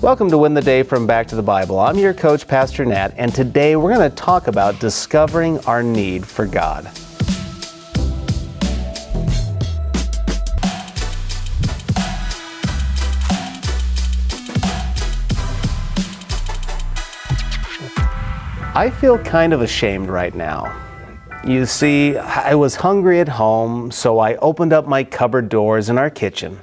Welcome to Win the Day from Back to the Bible. I'm your coach, Pastor Nat, and today we're going to talk about discovering our need for God. I feel kind of ashamed right now. You see, I was hungry at home, so I opened up my cupboard doors in our kitchen.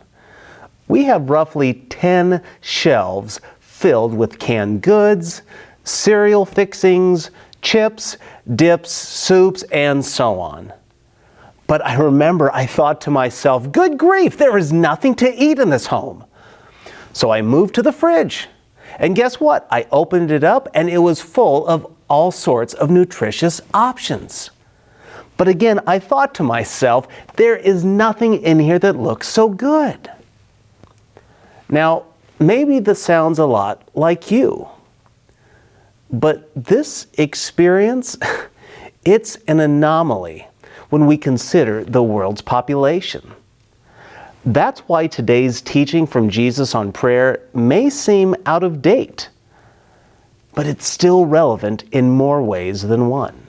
We have roughly 10 shelves filled with canned goods, cereal fixings, chips, dips, soups, and so on. But I remember I thought to myself, good grief, there is nothing to eat in this home. So I moved to the fridge. And guess what? I opened it up and it was full of all sorts of nutritious options. But again, I thought to myself, there is nothing in here that looks so good. Now, maybe this sounds a lot like you, but this experience, it's an anomaly when we consider the world's population. That's why today's teaching from Jesus on prayer may seem out of date, but it's still relevant in more ways than one.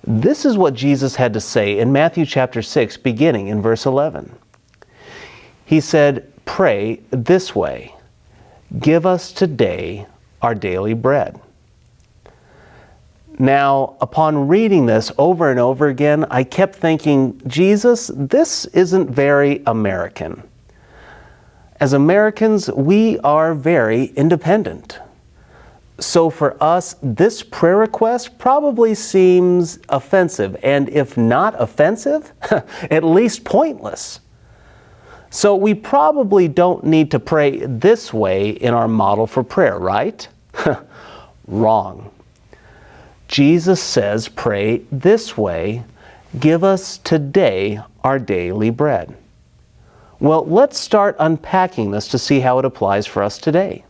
This is what Jesus had to say in Matthew chapter 6, beginning in verse 11. He said, "Pray this way, give us today our daily bread." Now, upon reading this over and over again, I kept thinking, Jesus, this isn't very American. As Americans, we are very independent. So for us, this prayer request probably seems offensive, and if not offensive, at least pointless. So we probably don't need to pray this way in our model for prayer, right? Wrong. Jesus says, pray this way, give us today our daily bread. Well, let's start unpacking this to see how it applies for us today.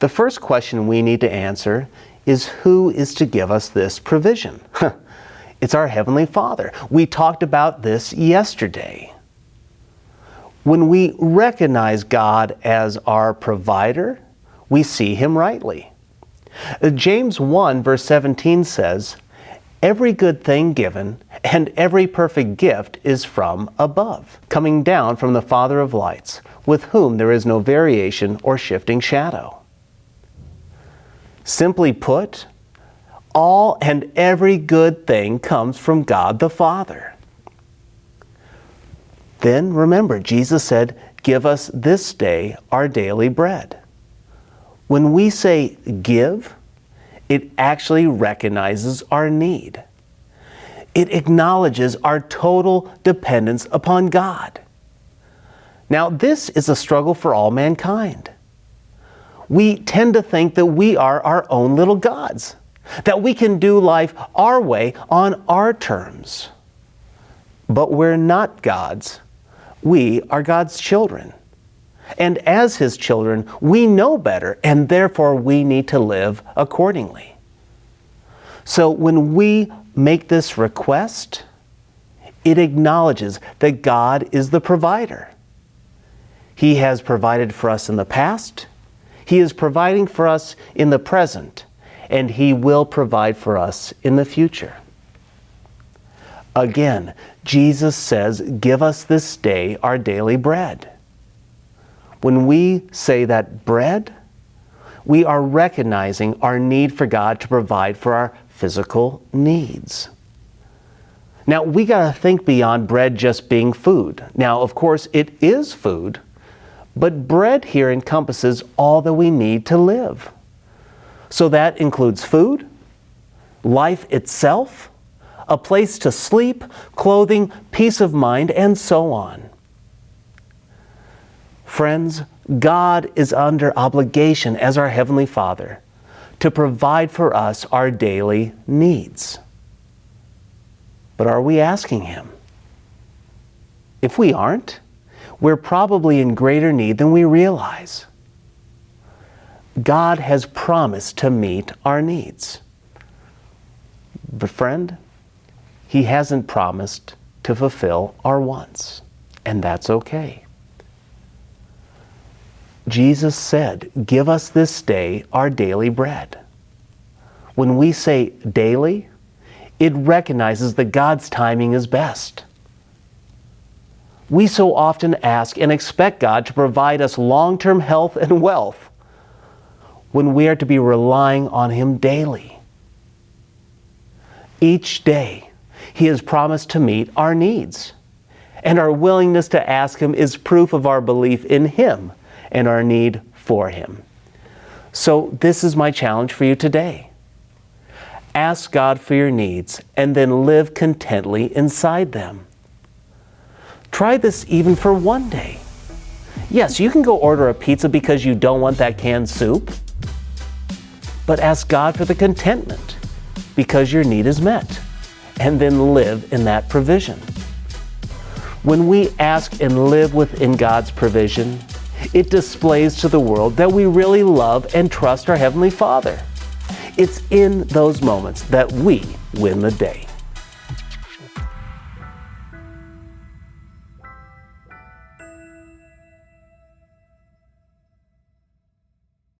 The first question we need to answer is who is to give us this provision? It's our Heavenly Father. We talked about this yesterday. When we recognize God as our provider, we see Him rightly. James 1 verse 17 says, "Every good thing given and every perfect gift is from above, coming down from the Father of lights, with whom there is no variation or shifting shadow." Simply put, all and every good thing comes from God the Father. Then remember, Jesus said, give us this day our daily bread. When we say give, it actually recognizes our need. It acknowledges our total dependence upon God. Now, this is a struggle for all mankind. We tend to think that we are our own little gods, that we can do life our way on our terms. But we're not gods. We are God's children. And as His children, we know better, and therefore we need to live accordingly. So when we make this request, it acknowledges that God is the provider. He has provided for us in the past, He is providing for us in the present, and He will provide for us in the future. Again, Jesus says, give us this day our daily bread. When we say that bread, we are recognizing our need for God to provide for our physical needs. Now, we got to think beyond bread just being food. Now, of course, it is food, but bread here encompasses all that we need to live. So that includes food, life itself, a place to sleep, clothing, peace of mind, and so on. Friends, God is under obligation as our Heavenly Father to provide for us our daily needs. But are we asking Him? If we aren't, we're probably in greater need than we realize. God has promised to meet our needs. But friend, He hasn't promised to fulfill our wants, and that's okay. Jesus said, "Give us this day our daily bread." When we say daily, it recognizes that God's timing is best. We so often ask and expect God to provide us long-term health and wealth when we are to be relying on Him daily. Each day, He has promised to meet our needs, and our willingness to ask Him is proof of our belief in Him and our need for Him. So this is my challenge for you today. Ask God for your needs and then live contently inside them. Try this even for one day. Yes, you can go order a pizza because you don't want that canned soup, but ask God for the contentment because your need is met, and then live in that provision. When we ask and live within God's provision, it displays to the world that we really love and trust our Heavenly Father. It's in those moments that we win the day.